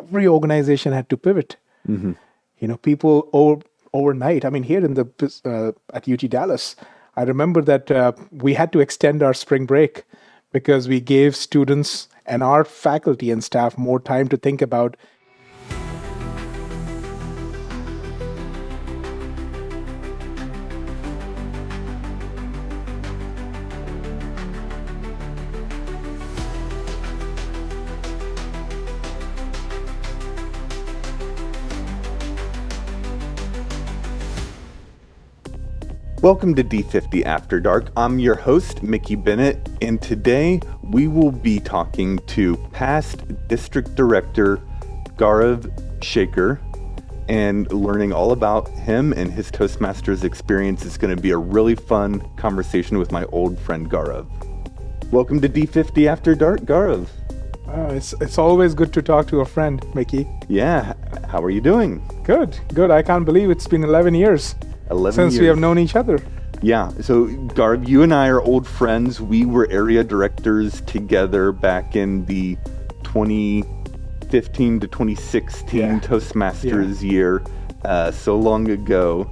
every organization had to pivot. Mm-hmm. People overnight. I mean, here at UT Dallas, I remember that we had to extend our spring break because we gave students and our faculty and staff more time to think about. Welcome to D50 After Dark. I'm your host, Mickey Bennett, and today we will be talking to past District Director Gaurav Shekhar and learning all about him and his Toastmasters experience. It's going to be a really fun conversation with my old friend Gaurav. Welcome to D50 After Dark, Gaurav. It's always good to talk to a friend, Mickey. Yeah, how are you doing? Good. I can't believe it's been 11 years. 11 since years. We have known each other. Yeah, so Gaurav, you and I are old friends. We were area directors together back in the 2015 to 2016 Toastmasters year, so long ago.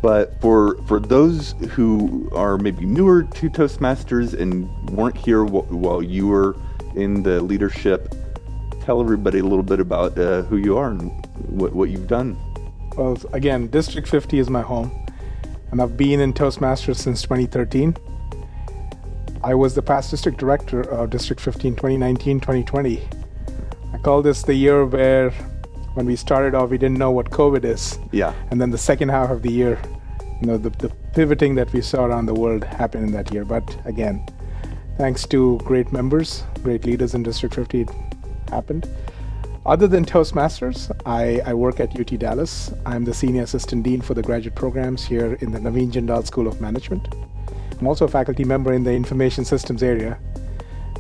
But for those who are maybe newer to Toastmasters and weren't here while you were in the leadership, tell everybody a little bit about who you are and what you've done. Well, again, District 50 is my home, and I've been in Toastmasters since 2013. I was the past district director of District 15, 2019-2020. I call this the year where, when we started off, we didn't know what COVID is. Yeah. And then the second half of the year, the pivoting that we saw around the world happened in that year. But again, thanks to great members, great leaders in District 50, it happened. Other than Toastmasters, I work at UT Dallas. I'm the Senior Assistant Dean for the graduate programs here in the Naveen Jindal School of Management. I'm also a faculty member in the Information Systems area.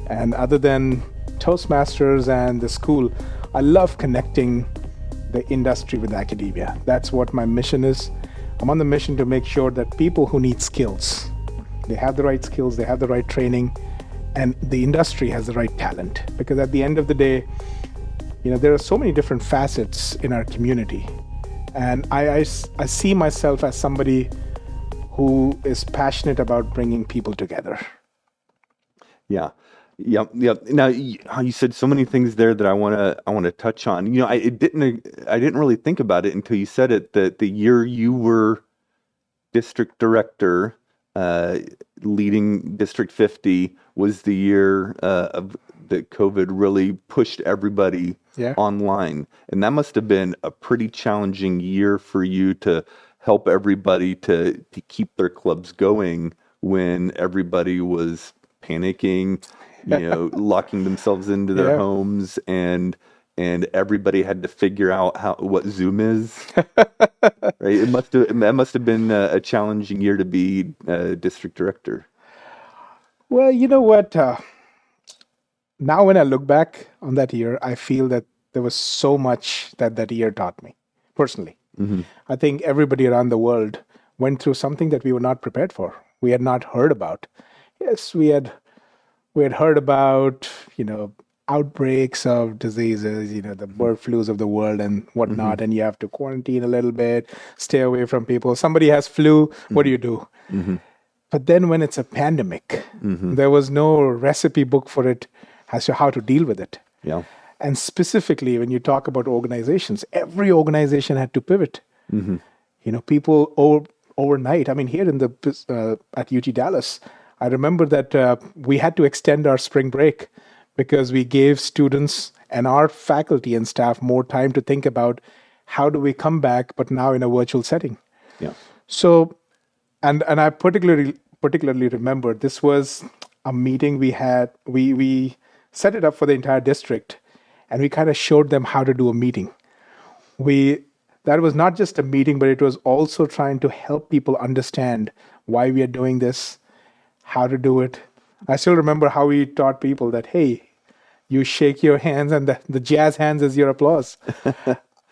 And other than Toastmasters and the school, I love connecting the industry with academia. That's what my mission is. I'm on the mission to make sure that people who need skills, they have the right skills, they have the right training, and the industry has the right talent. Because at the end of the day, there are so many different facets in our community. And I see myself as somebody who is passionate about bringing people together. Yeah. Now you said so many things there that I want to touch on. I didn't really think about it until you said it, that the year you were district director, leading District 50 was the year that COVID really pushed everybody online. And that must have been a pretty challenging year for you to help everybody to keep their clubs going when everybody was panicking, locking themselves into their homes, and everybody had to figure out what Zoom is. Right? That must have been a challenging year to be district director. Well, you know what? Now when I look back on that year, I feel that there was so much that year taught me, personally. Mm-hmm. I think everybody around the world went through something that we were not prepared for. We had not heard about. Yes, we had heard about, outbreaks of diseases, the bird flus of the world and whatnot, and you have to quarantine a little bit, stay away from people. Somebody has flu, what do you do? Mm-hmm. But then when it's a pandemic, there was no recipe book for it as to how to deal with it. Yeah. And specifically, when you talk about organizations, every organization had to pivot. Mm-hmm. People overnight. I mean, here at UT Dallas, I remember that we had to extend our spring break because we gave students and our faculty and staff more time to think about how do we come back, but now in a virtual setting. Yeah. So, and I particularly remember this was a meeting we had. We set it up for the entire district, and we kind of showed them how to do a meeting. That was not just a meeting, but it was also trying to help people understand why we are doing this, how to do it. I still remember how we taught people that, hey, you shake your hands and the jazz hands is your applause.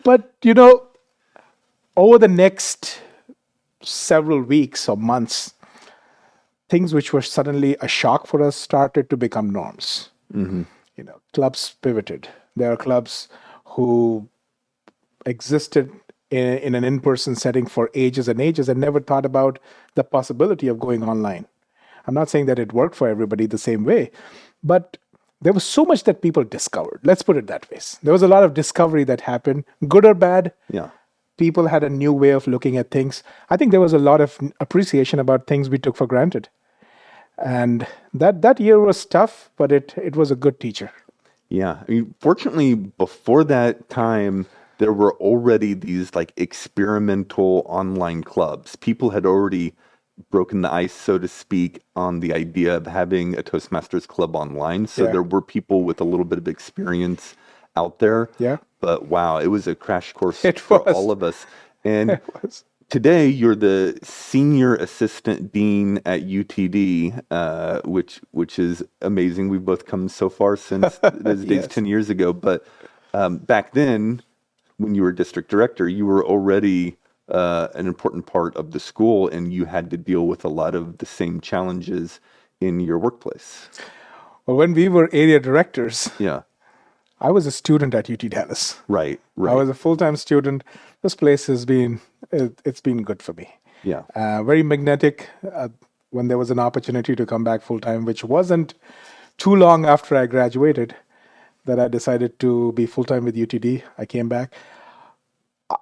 But, over the next several weeks or months, things which were suddenly a shock for us started to become norms. Mm-hmm. Clubs pivoted. There are clubs who existed in an in-person setting for ages and ages and never thought about the possibility of going online. I'm not saying that it worked for everybody the same way, but there was so much that people discovered. Let's put it that way. There was a lot of discovery that happened, good or bad. Yeah. People had a new way of looking at things. I think there was a lot of appreciation about things we took for granted. And that year was tough, but it was a good teacher. Yeah. I mean, fortunately, before that time, there were already these like experimental online clubs. People had already broken the ice, so to speak, on the idea of having a Toastmasters club online. So Yeah. there were people with a little bit of experience out there. Yeah. But wow, it was a crash course It for was. all of us. And It was. today, you're the senior assistant dean at UTD, which is amazing. We've both come so far since those days Yes. 10 years ago. But back then, when you were district director, you were already an important part of the school, and you had to deal with a lot of the same challenges in your workplace. Well, when we were area directors, Yeah, I was a student at UT Dallas. right. I was a full-time student. This place has been, it's been good for me. Yeah, Very magnetic. When there was an opportunity to come back full-time, which wasn't too long after I graduated, that I decided to be full-time with UTD. I came back.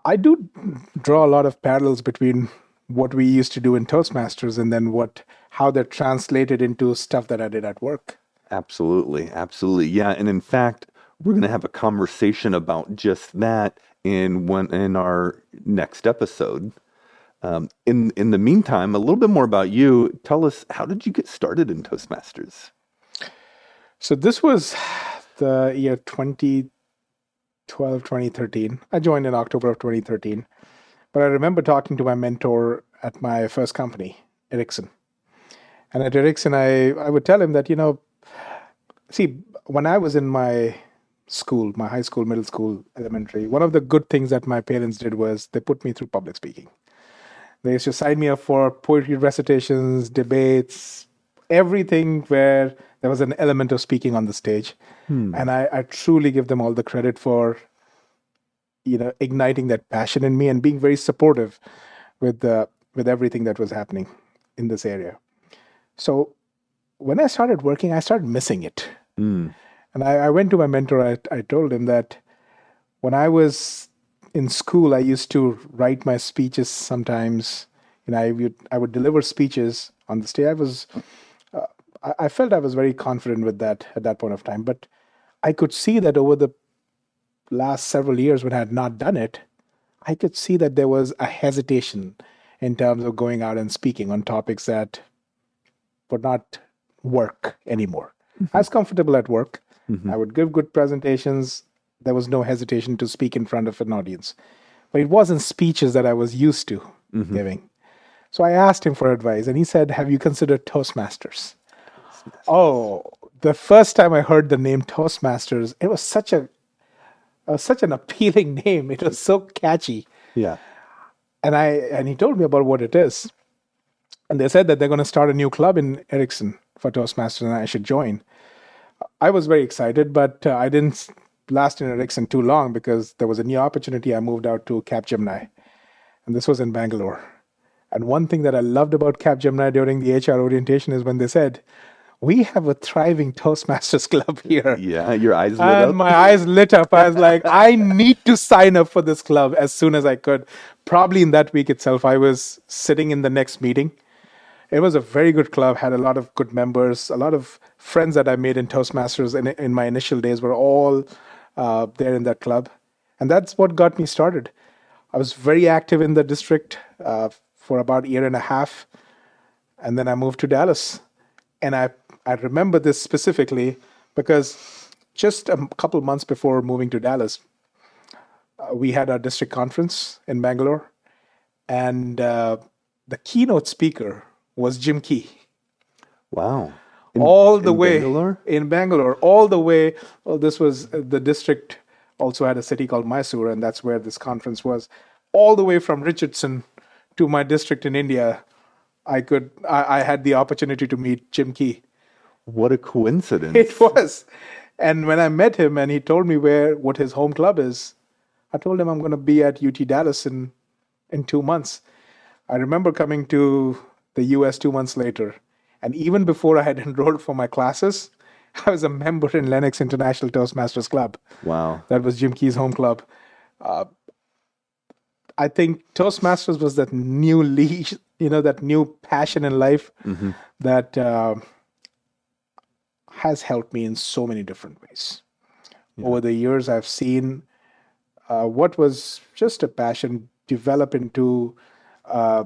I do draw a lot of parallels between what we used to do in Toastmasters and then how they're translated into stuff that I did at work. absolutely. Absolutely. Yeah. And in fact, we're going to have a conversation about just that in our next episode. In the meantime, a little bit more about you. Tell us, how did you get started in Toastmasters? So this was the year 2012, 2013. I joined in October of 2013. But I remember talking to my mentor at my first company, Ericsson. And at Ericsson, I would tell him that, see, when I was in my school, my high school, middle school, elementary, one of the good things that my parents did was they put me through public speaking. They used to sign me up for poetry recitations, debates, everything where there was an element of speaking on the stage. And I truly give them all the credit for, igniting that passion in me and being very supportive with everything that was happening in this area. So when I started working, I started missing it. And I went to my mentor. I told him that when I was in school, I used to write my speeches sometimes. I would deliver speeches on the stage. I felt I was very confident with that at that point of time. But I could see that over the last several years when I had not done it, I could see that there was a hesitation in terms of going out and speaking on topics that would not work anymore. I was comfortable at work. I would give good presentations. There was no hesitation to speak in front of an audience. But it wasn't speeches that I was used to giving. So I asked him for advice, and he said, "Have you considered Toastmasters?" Oh, the first time I heard the name Toastmasters, it was such an appealing name. It was so catchy. Yeah. And he told me about what it is. And they said that they're going to start a new club in Ericsson for Toastmasters and I should join. I was very excited, but I didn't last in Ericsson too long because there was a new opportunity. I moved out to Capgemini, and this was in Bangalore. And one thing that I loved about Capgemini during the HR orientation is when they said, "We have a thriving Toastmasters club here." Yeah. Your eyes lit And up. my eyes lit up. I was like, I need to sign up for this club as soon as I could. Probably in that week itself, I was sitting in the next meeting. It was a very good club, had a lot of good members. A lot of friends that I made in Toastmasters in my initial days were all there in that club. And that's what got me started. I was very active in the district for about a year and a half. And then I moved to Dallas. And I remember this specifically because just a couple months before moving to Dallas, we had our district conference in Bangalore. And the keynote speaker was Jim Key. Wow. All the way Bangalore? in Bangalore, all the way. Well, this was the district also had a city called Mysore, and that's where this conference was. All the way from Richardson to my district in India, I had the opportunity to meet Jim Key. What a coincidence. It was. And when I met him and he told me what his home club is, I told him I'm going to be at UT Dallas in 2 months. I remember coming to the US 2 months later. And even before I had enrolled for my classes, I was a member in Lennox International Toastmasters Club. Wow. That was Jim Key's home club. I think Toastmasters was that new leash, that new passion in life that has helped me in so many different ways. Yeah. Over the years, I've seen what was just a passion develop into a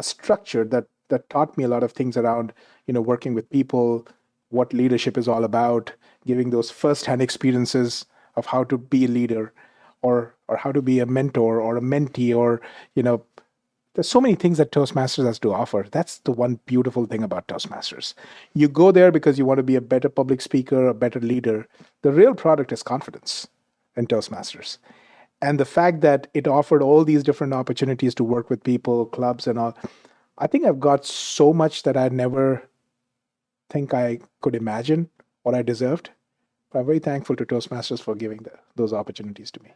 structure that taught me a lot of things around, working with people, what leadership is all about, giving those first-hand experiences of how to be a leader, or how to be a mentor or a mentee, or there's so many things that Toastmasters has to offer. That's the one beautiful thing about Toastmasters. You go there because you want to be a better public speaker, a better leader. The real product is confidence in Toastmasters. And the fact that it offered all these different opportunities to work with people, clubs and all, I think I've got so much that I never think I could imagine what I deserved. But I'm very thankful to Toastmasters for giving those opportunities to me.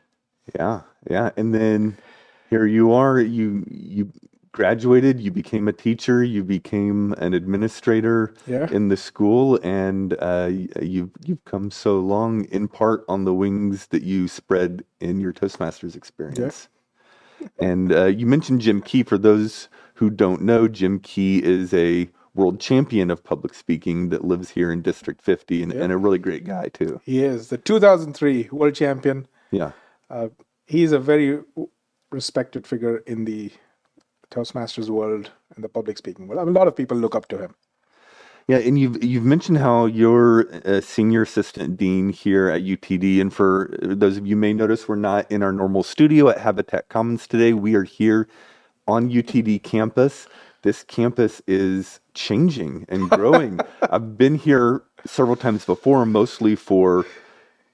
Yeah, yeah. And then here you are, you graduated, you became a teacher, you became an administrator in the school, and you've come so long in part on the wings that you spread in your Toastmasters experience. Yeah. And you mentioned Jim Key. For those who don't know, Jim Key is a world champion of public speaking that lives here in District 50 and a really great guy too. He is the 2003 world champion. Yeah. He's a very respected figure in the Toastmasters world and the public speaking world. I mean, a lot of people look up to him. Yeah, and you've mentioned how you're a senior assistant dean here at UTD, and for those of you may notice, we're not in our normal studio at Habitat Commons today. We are here on UTD campus. This campus is changing and growing. I've been here several times before, mostly for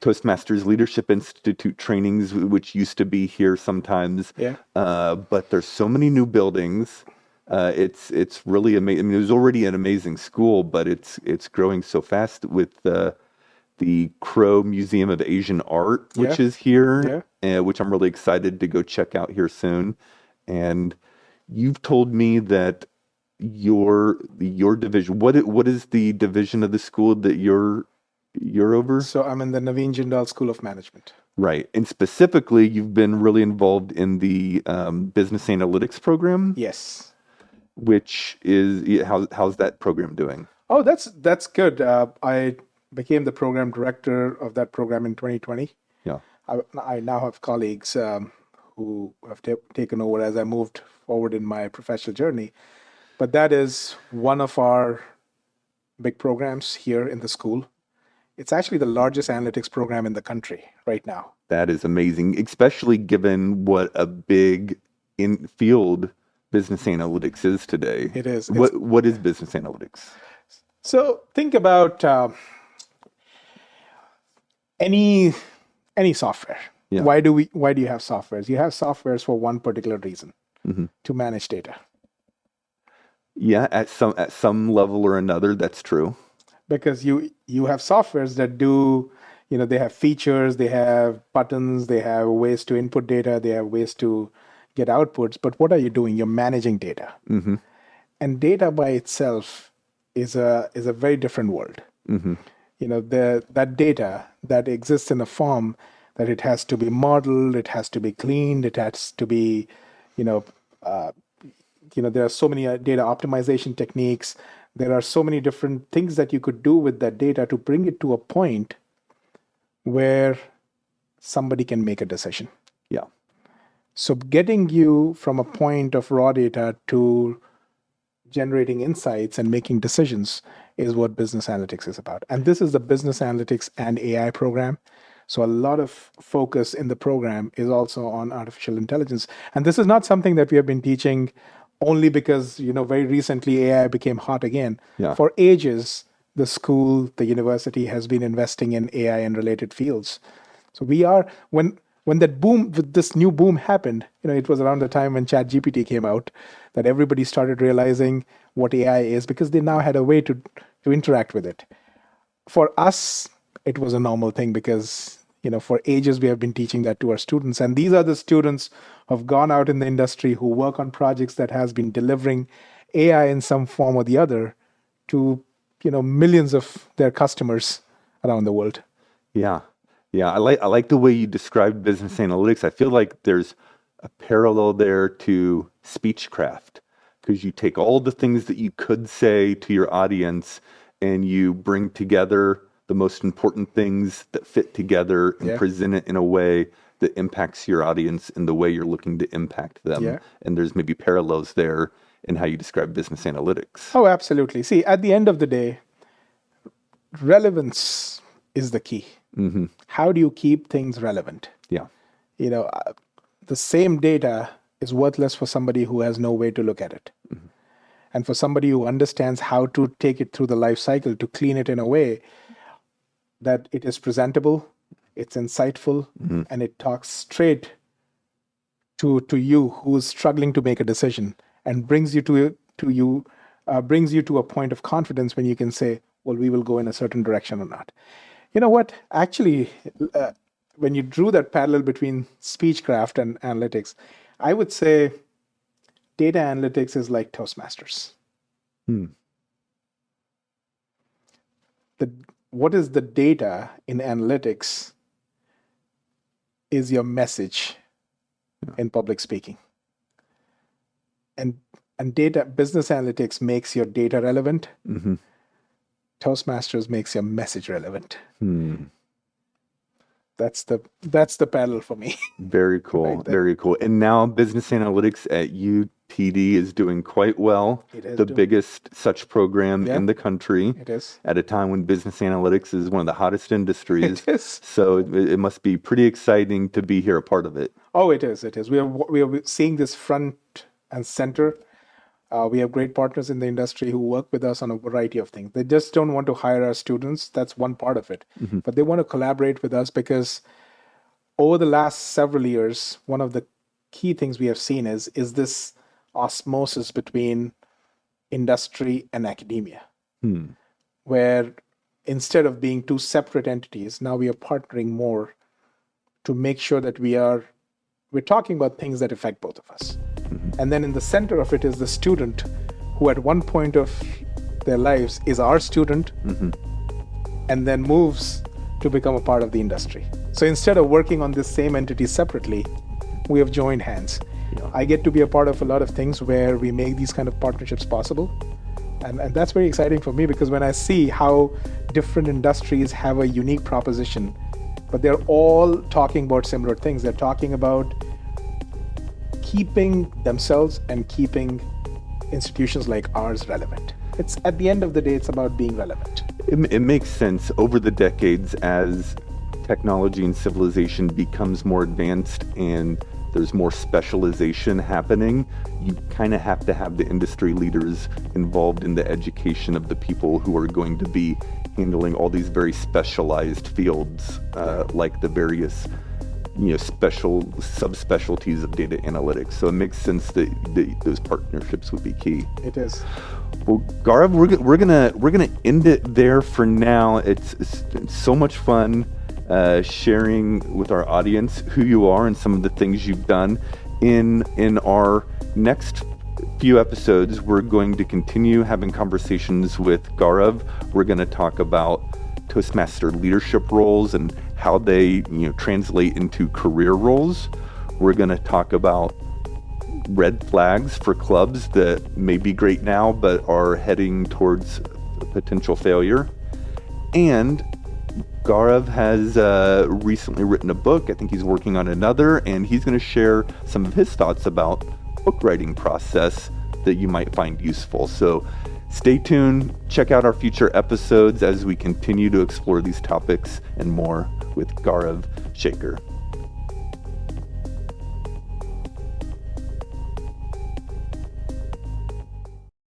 Toastmasters Leadership Institute trainings, which used to be here sometimes. Yeah. But there's so many new buildings. It's really amazing. I mean, it was already an amazing school, but it's growing so fast with the Crow Museum of Asian Art, which is here, which I'm really excited to go check out here soon. And you've told me that your division. What is the division of the school that you're over? So I'm in the Naveen Jindal School of Management. Right. And specifically, you've been really involved in the business analytics program. Yes. Which is, how's that program doing? Oh, that's good. I became the program director of that program in 2020. Yeah. I now have colleagues who have taken over as I moved forward in my professional journey. But that is one of our big programs here in the school. It's actually the largest analytics program in the country right now. That is amazing, especially given what a big in-field business analytics is today. It is. What is business analytics? So think about any software. Yeah. Why do you have softwares? You have softwares for one particular reason, to manage data. Yeah, at some level or another, that's true. Because you have softwares that do, they have features, they have buttons, they have ways to input data, they have ways to get outputs. But what are you doing? You're managing data. Mm-hmm. And data by itself is a very different world. Mm-hmm. That data that exists in a form that it has to be modeled, it has to be cleaned, it has to be, there are so many data optimization techniques. There are so many different things that you could do with that data to bring it to a point where somebody can make a decision. Yeah. So getting you from a point of raw data to generating insights and making decisions is what business analytics is about. And this is the business analytics and AI program. So a lot of focus in the program is also on artificial intelligence. And this is not something that we have been teaching only because, very recently AI became hot again. Yeah. For ages, the school, the university has been investing in AI and related fields. So we are, when that boom, this new boom happened, it was around the time when ChatGPT came out, that everybody started realizing what AI is because they now had a way to interact with it. For us, it was a normal thing because, for ages we have been teaching that to our students. And these are the students who have gone out in the industry who work on projects that has been delivering AI in some form or the other to, millions of their customers around the world. Yeah. Yeah. I like the way you described business analytics. I feel like there's a parallel there to speechcraft, because you take all the things that you could say to your audience and you bring together the most important things that fit together and present it in a way that impacts your audience in the way you're looking to impact them. Yeah. And there's maybe parallels there in how you describe business analytics. Oh, absolutely. See, at the end of the day, relevance is the key. Mm-hmm. How do you keep things relevant? Yeah. The same data is worthless for somebody who has no way to look at it. Mm-hmm. And for somebody who understands how to take it through the life cycle, to clean it in a way that it is presentable, it's insightful, and it talks straight to you who's struggling to make a decision, and brings you to a point of confidence when you can say, well, we will go in a certain direction or not. You know what? Actually, when you drew that parallel between speechcraft and analytics, I would say data analytics is like Toastmasters. What is the data in analytics is your message in public speaking. And business analytics makes your data relevant. Mm-hmm. Toastmasters makes your message relevant. That's the parallel for me. Very cool. Right there. Very cool. And now business analytics at UTD is doing quite well. It is the doing- biggest such program in the country It is. at a time when business analytics is one of the hottest industries. It is. So it must be pretty exciting to be here a part of it. Oh, it is. It is. We are seeing this front and center. We have great partners in the industry who work with us on a variety of things. They just don't want to hire our students. That's one part of it. But they want to collaborate with us because over the last several years, one of the key things we have seen is this osmosis between industry and academia, where instead of being two separate entities, now we are partnering more to make sure that we're talking about things that affect both of us. And then in the center of it is the student who at one point of their lives is our student and then moves to become a part of the industry. So instead of working on this same entity separately, we have joined hands. Yeah. I get to be a part of a lot of things where we make these kind of partnerships possible. And that's very exciting for me, because when I see how different industries have a unique proposition, but they're all talking about similar things. They're talking about keeping themselves and keeping institutions like ours relevant. It's at the end of the day, it's about being relevant. It makes sense over the decades as technology and civilization becomes more advanced and there's more specialization happening. You kind of have to have the industry leaders involved in the education of the people who are going to be handling all these very specialized fields, like the various special subspecialties of data analytics. So it makes sense that those partnerships would be key. It is. Well, Gaurav, we're gonna end it there for now. It's so much fun sharing with our audience who you are and some of the things you've done. In our next few episodes, we're going to continue having conversations with Gaurav. We're going to talk about Toastmaster leadership roles and how they translate into career roles. We're going to talk about red flags for clubs that may be great now but are heading towards potential failure. And Gaurav has recently written a book. I think he's working on another, and he's going to share some of his thoughts about book writing process that you might find useful. So stay tuned. Check out our future episodes as we continue to explore these topics and more with Gaurav Shekhar.